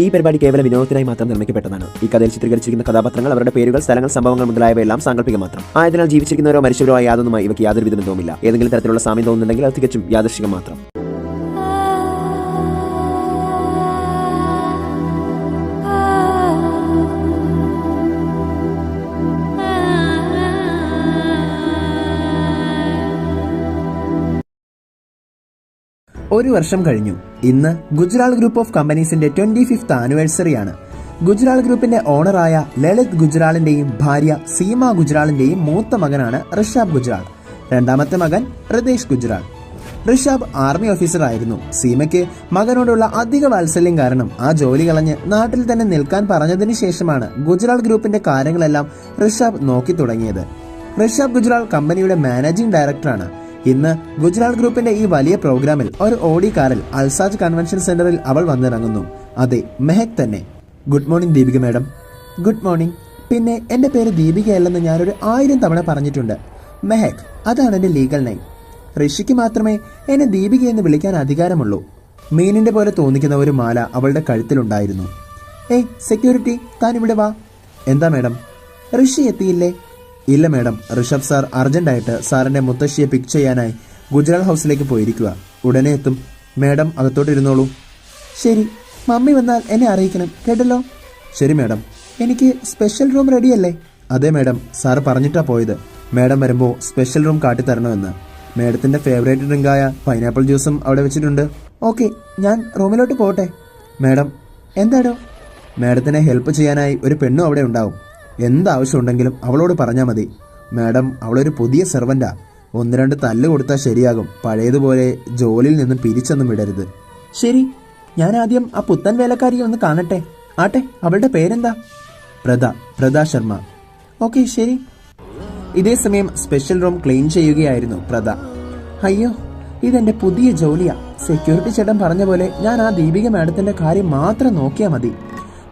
ഈ പരിപാടി കേവല വിനോദത്തിനായി മാത്രം നിർമ്മിക്കപ്പെട്ടതാണ്. ഈ കഥയിൽ ചിത്രീകരിച്ചിരിക്കുന്ന കഥാപാത്രങ്ങൾ, അവരുടെ പേരുകൾ, സ്ഥലങ്ങൾ, സംഭവങ്ങൾ മുതലായവയെല്ലാം സാങ്കല്പികം മാത്രം ആയതിനാൽ ജീവിച്ചിരിക്കുന്നവരോ മരിച്ചവരോ ആയ യാതൊന്നുമായി ഇവയ്ക്ക് യാതൊരു വിധ ബന്ധവുമില്ല. ഏതെങ്കിലും തരത്തിലുള്ള സാമ്യം തോന്നുന്നുണ്ടെങ്കിൽ അത് തികച്ചും യാദൃശ്ചികം മാത്രം. ഒരു വർഷം കഴിഞ്ഞു. ഇന്ന് ഗുജറാൾ ഗ്രൂപ്പ് ഓഫ് കമ്പനീസിന്റെ 25th ആനിവേഴ്സറി ആണ്. ഗുജറാൾ ഗ്രൂപ്പിന്റെ ഓണറായ ലളിത് ഗുജറാളിന്റെയും ഭാര്യ സീമ ഗുജറാളിന്റെയും മൂത്ത മകനാണ് ഋഷഭ് ഗുജറാൾ. രണ്ടാമത്തെ മകൻ ഹൃദേശ് ഗുജറാൾ. ഋഷഭ് ആർമി ഓഫീസർ ആയിരുന്നു. സീമയ്ക്ക് മകനോടുള്ള അധിക വാത്സല്യം കാരണം ആ ജോലി കളഞ്ഞ് നാട്ടിൽ തന്നെ നിൽക്കാൻ പറഞ്ഞതിന് ശേഷമാണ് ഗുജറാൾ ഗ്രൂപ്പിന്റെ കാര്യങ്ങളെല്ലാം ഋഷഭ് നോക്കി തുടങ്ങിയത്. ഋഷഭ് ഗുജറാൾ കമ്പനിയുടെ മാനേജിംഗ് ഡയറക്ടറാണ്. ഇന്ന് ഗുജറാൾ ഗ്രൂപ്പിന്റെ ഈ വലിയ പ്രോഗ്രാമിൽ ഒരു ഓഡി കാറിൽ അൽസാജ് കൺവെൻഷൻ സെന്ററിൽ അവൾ വന്നിറങ്ങുന്നു. അതെ, മെഹക് തന്നെ. Good morning Deepika madam. Good morning. പിന്നെ എന്റെ പേര് ദീപികയല്ലെന്ന് ഞാനൊരു 1000 തവണ പറഞ്ഞിട്ടുണ്ട്. മെഹക്, അതാണ് എന്റെ ലീഗൽ നെയിം. ഋഷിക്ക് മാത്രമേ എന്നെ ദീപിക എന്ന് വിളിക്കാൻ അധികാരമുള്ളൂ. മീനിന്റെ പോലെ തോന്നിക്കുന്ന ഒരു മാല അവളുടെ കഴുത്തിലുണ്ടായിരുന്നു. ഏയ് സെക്യൂരിറ്റി, താൻ ഇവിടെ വാ. എന്താ മാഡം? ഋഷി എത്തിയില്ലേ? ഇല്ല മാഡം, ഋഷഭ് സാർ അർജന്റായിട്ട് സാറിന്റെ മുത്തശ്ശിയെ പിക്ക് ചെയ്യാനായി ഗുജറാൾ ഹൗസിലേക്ക് പോയിരിക്കുക. ഉടനെ എത്തും. മാഡം അകത്തോട്ടിരുന്നോളൂ. ശരി, മമ്മി വന്നാൽ എന്നെ അറിയിക്കണം, കേട്ടല്ലോ? ശരി മാഡം. എനിക്ക് സ്പെഷ്യൽ റൂം റെഡിയല്ലേ? അതെ മാഡം, സാർ പറഞ്ഞിട്ടാ പോയത്. മാഡം വരുമ്പോൾ സ്പെഷ്യൽ റൂം കാട്ടിത്തരണമെന്ന്. മാഡത്തിന്റെ ഫേവറേറ്റ് ഡ്രിങ്കായ പൈനാപ്പിൾ ജ്യൂസും അവിടെ വെച്ചിട്ടുണ്ട്. ഓക്കെ, ഞാൻ റൂമിലോട്ട് പോട്ടെ. മാഡം. എന്താടോ? മാഡത്തിനെ ഹെൽപ്പ് ചെയ്യാനായി ഒരു പെണ്ണും അവിടെ ഉണ്ടാവും. എന്താവശ്യമുണ്ടെങ്കിലും അവളോട് പറഞ്ഞാൽ മതി. മാഡം, അവളൊരു പുതിയ സെർവന്റാ. 1-2 തല്ല് കൊടുത്താൽ ശരിയാകും. പഴയതുപോലെ ജോലിയിൽ നിന്നും പിരിച്ചൊന്നും വിടരുത്. ശരി, ഞാൻ ആദ്യം ആ പുത്തൻ വേലക്കാരിയെ ഒന്ന് കാണട്ടെ. ആട്ടെ, അവളുടെ പേരെന്താ? പ്രദ ശർമ്മ. ഓക്കെ, ശരി. ഇതേ സമയം സ്പെഷ്യൽ റൂം ക്ലീൻ ചെയ്യുകയായിരുന്നു പ്രദ. അയ്യോ, ഇതെന്റെ പുതിയ ജോലിയാ. സെക്യൂരിറ്റി ചേട്ടൻ പറഞ്ഞ പോലെ ഞാൻ ആ ദീപിക മാഡത്തിന്റെ കാര്യം മാത്രം നോക്കിയാൽ മതി.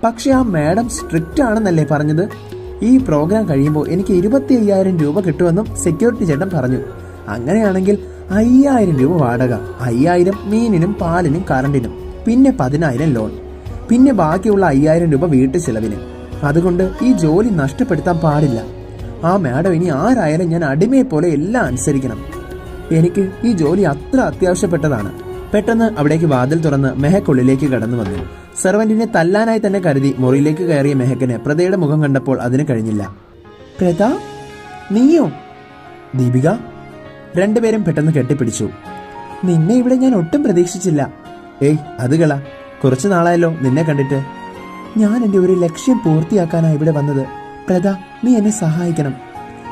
പക്ഷെ ആ മാഡം സ്ട്രിക്റ്റ് ആണെന്നല്ലേ പറഞ്ഞത്? ഈ പ്രോഗ്രാം കഴിയുമ്പോൾ എനിക്ക് 25,000 രൂപ കിട്ടുമെന്നും സെക്യൂരിറ്റി ചേട്ടൻ പറഞ്ഞു. അങ്ങനെയാണെങ്കിൽ 5,000 രൂപ വാടക, 5,000 മീനിനും പാലിനും കറണ്ടിനും, പിന്നെ 10,000 ലോൺ, പിന്നെ ബാക്കിയുള്ള 5,000 രൂപ വീട്ടു ചെലവിന്. അതുകൊണ്ട് ഈ ജോലി നഷ്ടപ്പെടുത്താൻ പാടില്ല. ആ മാഡം ഇനി ആരായാലും ഞാൻ അടിമയെ പോലെ എല്ലാം അനുസരിക്കണം. എനിക്ക് ഈ ജോലി അത്ര അത്യാവശ്യപ്പെട്ടതാണ്. പെട്ടെന്ന് അവിടേക്ക് വാതിൽ തുറന്ന് മെഹക് ഉള്ളിലേക്ക് കടന്നു വന്നു. സെർവന്റിനെ തല്ലാനായി തന്നെ കരുതി മുറിയിലേക്ക് കയറിയ മെഹക്കിന് പ്രദയുടെ മുഖം കണ്ടപ്പോൾ അതിന് കഴിഞ്ഞില്ല. പ്രദ, നീയോ? ദീപിക. രണ്ടുപേരും പെട്ടെന്ന് കെട്ടിപ്പിടിച്ചു. നിന്നെ ഇവിടെ ഞാൻ ഒട്ടും പ്രതീക്ഷിച്ചില്ല. ഏയ്, അത് കള. കുറച്ചു നാളായല്ലോ നിന്നെ കണ്ടിട്ട്. ഞാൻ എന്റെ ഒരു ലക്ഷ്യം പൂർത്തിയാക്കാനാണ് ഇവിടെ വന്നത്. പ്രദ, നീ എന്നെ സഹായിക്കണം.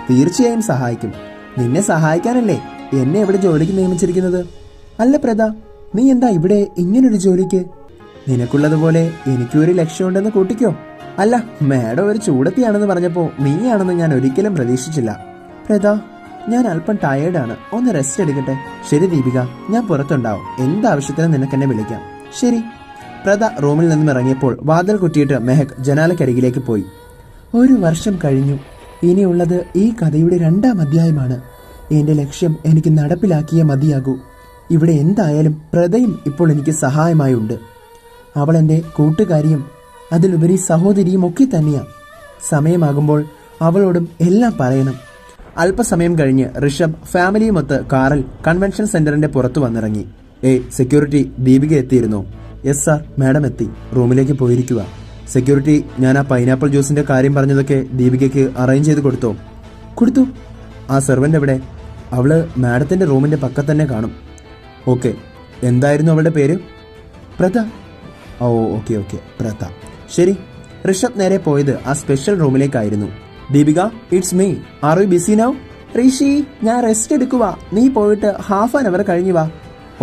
തീർച്ചയായും സഹായിക്കും. നിന്നെ സഹായിക്കാനല്ലേ എന്നെ ഇവിടെ ജോലിക്ക് നിയമിച്ചിരിക്കുന്നത്. അല്ല പ്രദ, നീ എന്താ ഇവിടെ ഇങ്ങനൊരു ജോലിക്ക്? നിനക്കുള്ളതുപോലെ എനിക്കൊരു ലക്ഷ്യമുണ്ടെന്ന് കൂട്ടിക്കോ. അല്ല, മാഡം ഒരു ചൂടത്തിയാണെന്ന് പറഞ്ഞപ്പോ നീയാണെന്ന് ഞാൻ ഒരിക്കലും പ്രതീക്ഷിച്ചില്ല. പ്രദ, ഞാൻ അല്പം ടയേർഡാണ്, ഒന്ന് റെസ്റ്റ് എടുക്കട്ടെ. ശരി ദീപിക, ഞാൻ പുറത്തുണ്ടാവും. എന്താവശ്യത്തിനും നിനക്കെന്നെ വിളിക്കാം. ശരി. പ്രദ റൂമിൽ നിന്നും ഇറങ്ങിയപ്പോൾ വാതിൽ കുറ്റിയിട്ട് മെഹക് ജനാലക്കരികിലേക്ക് പോയി. 1 വർഷം കഴിഞ്ഞു. ഇനിയുള്ളത് ഈ കഥയുടെ 2ാം അധ്യായമാണ്. എന്റെ ലക്ഷ്യം എനിക്ക് നടപ്പിലാക്കിയേ മതിയാകൂ. ഇവിടെ എന്തായാലും പ്രദയും ഇപ്പോൾ എനിക്ക് സഹായമായി ഉണ്ട്. അവൾ എൻ്റെ കൂട്ടുകാരിയും അതിലുപരി സഹോദരിയും ഒക്കെ തന്നെയാ. സമയമാകുമ്പോൾ അവളോടും എല്ലാം പറയണം. അല്പസമയം കഴിഞ്ഞ് ഋഷഭ് ഫാമിലിയുമൊത്ത് കാറിൽ കൺവെൻഷൻ സെന്ററിന്റെ പുറത്തു വന്നിറങ്ങി. സെക്യൂരിറ്റി, ദീപിക എത്തിയിരുന്നോ? യെസ് സാർ, മാഡം എത്തി. റൂമിലേക്ക് പോയിരിക്കുക. സെക്യൂരിറ്റി, ഞാൻ ആ പൈനാപ്പിൾ ജ്യൂസിന്റെ കാര്യം പറഞ്ഞതൊക്കെ ദീപികയ്ക്ക് അറേഞ്ച് ചെയ്ത് കൊടുത്തോ? കൊടുത്തു. ആ സെർവന്റ് എവിടെ? അവള് മാഡത്തിന്റെ റൂമിന്റെ പക്കത്ത് തന്നെ കാണും. ഓക്കെ. എന്തായിരുന്നു അവളുടെ പേര്? പ്രദ. Oh, okay, Prada. ശരി. ഋഷഭ് നേരെ പോയത് ആ സ്പെഷ്യൽ റൂമിലേക്കായിരുന്നു. Deepika, it's me. Are you busy now? Rishi, ഞാൻ റെസ്റ്റ് എടുക്കുക. നീ പോയിട്ട് ½ an hour കഴിഞ്ഞു വാ.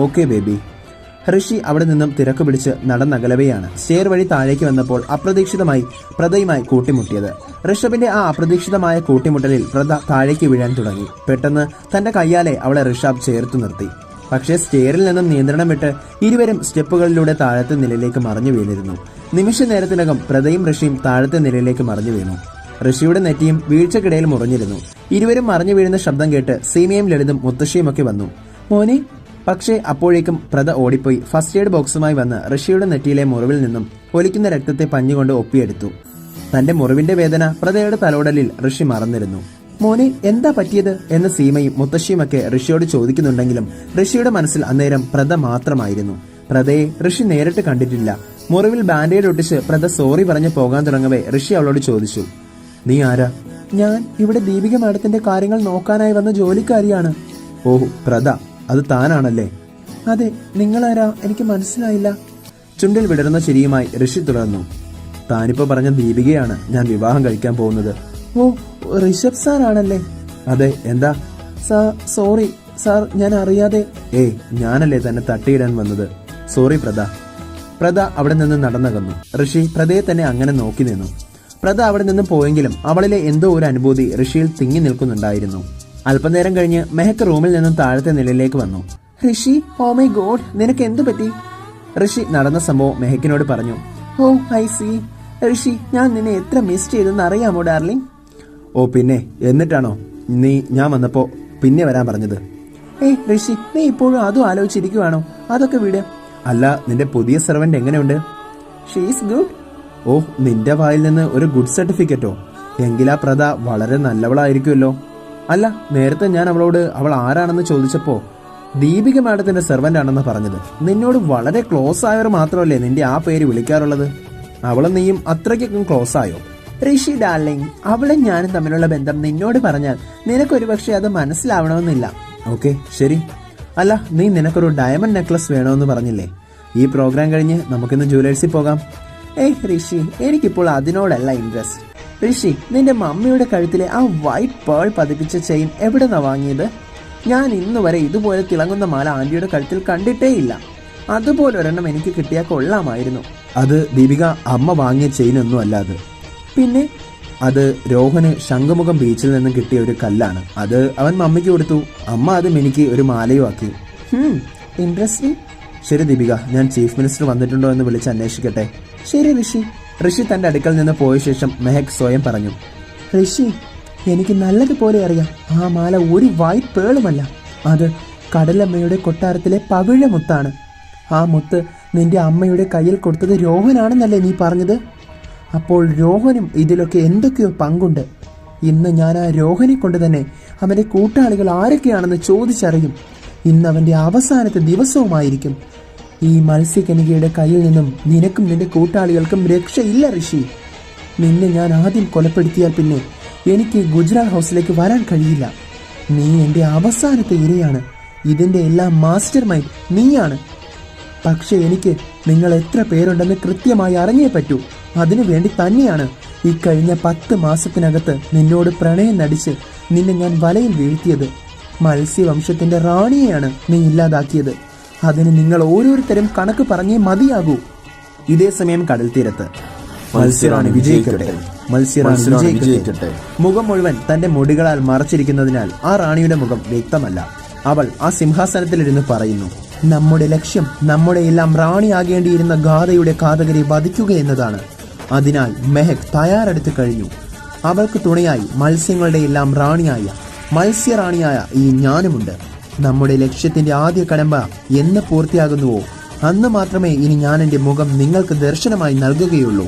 Okay baby. ഋഷി അവിടെ നിന്നും തിരക്ക് പിടിച്ച് നടന്നകലവെയാണ്. സ്റ്റെയർ വഴി താഴേക്ക് വന്നപ്പോൾ അപ്രതീക്ഷിതമായി പ്രദയുമായി കൂട്ടിമുട്ടിയത്. ഋഷഭിന്റെ ആ അപ്രതീക്ഷിതമായ കൂട്ടിമുട്ടലിൽ പ്രദ താഴേക്ക് വീഴാൻ തുടങ്ങി. പെട്ടെന്ന് തന്റെ കയ്യാലെ അവളെ ഋഷഭ് ചേർത്തു നിർത്തി. പക്ഷേ സ്റ്റെയറിൽ നിന്നും നിയന്ത്രണം വിട്ട് ഇരുവരും സ്റ്റെപ്പുകളിലൂടെ താഴത്തെ നിലയിലേക്ക് മറിഞ്ഞു വീണിരുന്നു. നിമിഷ നേരത്തിനകം പ്രദയും ഋഷിയും താഴത്തെ നിലയിലേക്ക് മറിഞ്ഞു വീണു. ഋഷിയുടെ നെറ്റിയും വീഴ്ചക്കിടയിൽ മുറിഞ്ഞിരുന്നു. ഇരുവരും മറിഞ്ഞു വീഴുന്ന ശബ്ദം കേട്ട് സീമയും ലളിതും മുത്തശ്ശിയുമൊക്കെ വന്നു. മോനെ. പക്ഷേ അപ്പോഴേക്കും പ്രദ ഓടിപ്പോയി ഫസ്റ്റ് എയ്ഡ് ബോക്സുമായി വന്ന് ഋഷിയുടെ നെറ്റിയിലെ മുറിവിൽ നിന്നും ഒലിക്കുന്ന രക്തത്തെ പഞ്ഞുകൊണ്ട് ഒപ്പിയെടുത്തു. തന്റെ മുറിവിന്റെ വേദന പ്രദയുടെ തലോടലിൽ ഋഷി മറന്നിരുന്നു. മോനെ എന്താ പറ്റിയത് എന്ന് സീമയും മുത്തശ്ശിയുമൊക്കെ ഋഷിയോട് ചോദിക്കുന്നുണ്ടെങ്കിലും ഋഷിയുടെ മനസ്സിൽ അന്നേരം പ്രദ മാത്രമായിരുന്നു. പ്രദയെ ഋഷി നേരിട്ട് കണ്ടിട്ടില്ല. മുറിവിൽ ബാൻഡേഡ് ഒട്ടിച്ച് പ്രദ സോറി പറഞ്ഞ് പോകാൻ തുടങ്ങവേ ഋഷി അവളോട് ചോദിച്ചു, നീ ആരാ? ഞാൻ ഇവിടെ ദീപിക മാഡത്തിന്റെ കാര്യങ്ങൾ നോക്കാനായി വന്ന ജോലിക്കാരിയാണ്. ഓഹ് പ്രദ, അത് താനാണല്ലേ? അതെ, നിങ്ങളാരാ? എനിക്ക് മനസ്സിലായില്ല. ചുണ്ടിൽ വിടരുന്ന ചിരിയുമായി ഋഷി തുടർന്നു, താനിപ്പോ പറഞ്ഞ ദീപികയാണ് ഞാൻ വിവാഹം കഴിക്കാൻ പോകുന്നത്. ഓ, ഋഷഭ് സാർ ആണല്ലേ? അതെ, എന്താ? സോറി സാർ, ഞാൻ അറിയാതെ. ഏയ്, ഞാനല്ലേ തന്നെ തട്ടിയിടാൻ വന്നത്. സോറി പ്രദ. പ്രദ അവിടെ നിന്ന് നടന്നകന്നു. ഋഷി പ്രദയെ തന്നെ അങ്ങനെ നോക്കി നിന്നു. പ്രദ അവിടെ നിന്ന് പോയെങ്കിലും അവളിലെ എന്തോ ഒരു അനുഭൂതി ഋഷിയിൽ തിങ്ങി നിൽക്കുന്നുണ്ടായിരുന്നു. അല്പനേരം കഴിഞ്ഞ് മെഹക്ക് റൂമിൽ നിന്നും താഴത്തെ നിലയിലേക്ക് വന്നു. ഋഷി, ഓ മൈ ഗോഡ്, നിനക്ക് എന്തു പറ്റി? ഋഷി നടന്ന സംഭവം മെഹക്കിനോട് പറഞ്ഞു. ഓ ഐ സി. ഋഷി, ഞാൻ നിന്നെ എത്ര മിസ് ചെയ്തെന്ന് അറിയാമോ ഡാർലിംഗ്? ഓ പിന്നെ, എന്നിട്ടാണോ ഞാൻ വന്നപ്പോ പിന്നെ വരാൻ പറഞ്ഞത്? ഏയ് ഋഷി, നീ ഇപ്പോഴും അതും ആലോചിച്ചിരിക്കുവാണോ? അതൊക്കെ വിട്. അല്ല, നിന്റെ പുതിയ സെർവന്റ് എങ്ങനെയുണ്ട്? She's good. ഓ, നിന്റെ വായിൽ നിന്ന് ഒരു ഗുഡ് സർട്ടിഫിക്കറ്റോ? എങ്കിലാ പ്രദ വളരെ നല്ലവളായിരിക്കുമല്ലോ. അല്ല, നേരത്തെ ഞാൻ അവളോട് അവൾ ആരാണെന്ന് ചോദിച്ചപ്പോ ദീപിക മാഡത്തിന്റെ സെർവന്റ് ആണെന്ന് പറഞ്ഞത്. നിന്നോട് വളരെ ക്ലോസ് ആയവർ മാത്രമല്ലേ നിന്റെ ആ പേര് വിളിക്കാറുള്ളത്. അവളും നീയും അത്രയ്ക്കും ക്ലോസ് ആയോ? ഋഷി ഡാർലിംഗ്, അവളും ഞാനും തമ്മിലുള്ള ബന്ധം നിന്നോട് പറഞ്ഞാൽ നിനക്കൊരു പക്ഷെ അത് മനസ്സിലാവണമെന്നില്ല. ഓക്കെ, ശരി. അല്ല, നീ നിനക്കൊരു ഡയമണ്ട് നെക്ലസ് വേണമെന്ന് പറഞ്ഞില്ലേ? ഈ പ്രോഗ്രാം കഴിഞ്ഞ് നമുക്കിന്ന് ജുവലേഴ്സിൽ പോകാം. ഏയ് ഋഷി, എനിക്കിപ്പോൾ അതിനോടല്ല ഇൻട്രസ്റ്റ്. ഋഷി, നിന്റെ മമ്മിയുടെ കഴുത്തിലെ ആ വൈറ്റ് പേൾ പതിപ്പിച്ച ചെയിൻ എവിടെന്നാ വാങ്ങിയത്? ഞാൻ ഇന്ന് വരെ ഇതുപോലെ തിളങ്ങുന്ന മാല ആന്റിയുടെ കഴുത്തിൽ കണ്ടിട്ടേയില്ല. അതുപോലെ ഒരെണ്ണം എനിക്ക് കിട്ടിയാൽ കൊള്ളാമായിരുന്നു. അത് ദീപിക, അമ്മ വാങ്ങിയ ചെയിനൊന്നും അല്ല അത്. പിന്നെ? അത് രോഹന് ശംഖുമുഖം ബീച്ചിൽ നിന്നും കിട്ടിയ ഒരു കല്ലാണ്. അത് അവൻ മമ്മിക്ക് കൊടുത്തു. അമ്മ അതും എനിക്ക് ഒരു മാലയും ആക്കി. ഇൻട്രസ്റ്റിംഗ്. ശരി ദീപിക, ഞാൻ ചീഫ് മിനിസ്റ്റർ വന്നിട്ടുണ്ടോ എന്ന് വിളിച്ച് അന്വേഷിക്കട്ടെ. ശരി ഋഷി. ഋഷി തന്റെ അടുക്കൽ നിന്ന് പോയ ശേഷം മെഹക് സ്വയം പറഞ്ഞു, ഋഷി, എനിക്ക് നല്ലതുപോലെ അറിയാം, ആ മാല ഒരു വൈറ്റ് പേളുമല്ല. അത് കടലമ്മയുടെ കൊട്ടാരത്തിലെ പവിഴ മുത്താണ്. ആ മുത്ത് നിന്റെ അമ്മയുടെ കയ്യിൽ കൊടുത്തത് രോഹനാണെന്നല്ലേ നീ പറഞ്ഞത്? അപ്പോൾ രോഹനും ഇതിലൊക്കെ എന്തൊക്കെയോ പങ്കുണ്ട്. ഇന്ന് ഞാൻ ആ രോഹനെ കൊണ്ട് തന്നെ അവന്റെ കൂട്ടാളികൾ ആരൊക്കെയാണെന്ന് ചോദിച്ചറിയും. ഇന്ന് അവന്റെ അവസാനത്തെ ദിവസവുമായിരിക്കും. ഈ മത്സ്യകനികയുടെ കയ്യിൽ നിന്നും നിനക്കും നിന്റെ കൂട്ടാളികൾക്കും രക്ഷയില്ല ഋഷി. നിന്നെ ഞാൻ ആദ്യം കൊലപ്പെടുത്തിയാൽ പിന്നെ എനിക്ക് ഗുജറാൾ ഹൗസിലേക്ക് വരാൻ കഴിയില്ല. നീ എൻ്റെ അവസാനത്തെ ഇരയാണ്. ഇതിന്റെ എല്ലാം മാസ്റ്റർ മൈൻഡ് നീയാണ്. പക്ഷെ എനിക്ക് നിങ്ങൾ എത്ര പേരുണ്ടെന്ന് കൃത്യമായി അറിഞ്ഞേ പറ്റൂ. അതിനു വേണ്ടി തന്നെയാണ് ഈ കഴിഞ്ഞ 10 മാസത്തിനകത്ത് നിന്നോട് പ്രണയം നടിച്ച് നിന്നെ ഞാൻ വലയിൽ വീഴ്ത്തിയത്. മത്സ്യവംശത്തിന്റെ റാണിയെയാണ് നീ ഇല്ലാതാക്കിയത്. അതിന് നിങ്ങൾ ഓരോരുത്തരും കണക്ക് പറഞ്ഞേ മതിയാകൂ. ഇതേ സമയം കടൽ തീരത്ത് മത്സ്യറാണി വിജയിക്കട്ടെ, മത്സ്യറാണി വിജയിക്കട്ടെ. മുഖം മുഴുവൻ തന്റെ മുടികളാൽ മറച്ചിരിക്കുന്നതിനാൽ ആ റാണിയുടെ മുഖം വ്യക്തമല്ല. അവൾ ആ സിംഹാസനത്തിലിരുന്ന് പറയുന്നു, നമ്മുടെ ലക്ഷ്യം നമ്മുടെ എല്ലാം റാണിയാകേണ്ടിയിരുന്ന ഗാഥയുടെ ഘാതകരെ വധിക്കുക എന്നതാണ്. അതിനാൽ മെഹക് തയ്യാറെടുത്ത് കഴിഞ്ഞു. അവൾക്ക് തുണയായി മത്സ്യങ്ങളുടെ എല്ലാം റാണിയായ മത്സ്യറാണിയായ ഈ ഞാനുമുണ്ട്. നമ്മുടെ ലക്ഷ്യത്തിന്റെ ആദ്യ കടമ്പ എന്ന് പൂർത്തിയാകുന്നുവോ അന്ന് മാത്രമേ ഇനി ഞാൻ എൻ്റെ മുഖം നിങ്ങൾക്ക് ദർശനമായി നൽകുകയുള്ളൂ.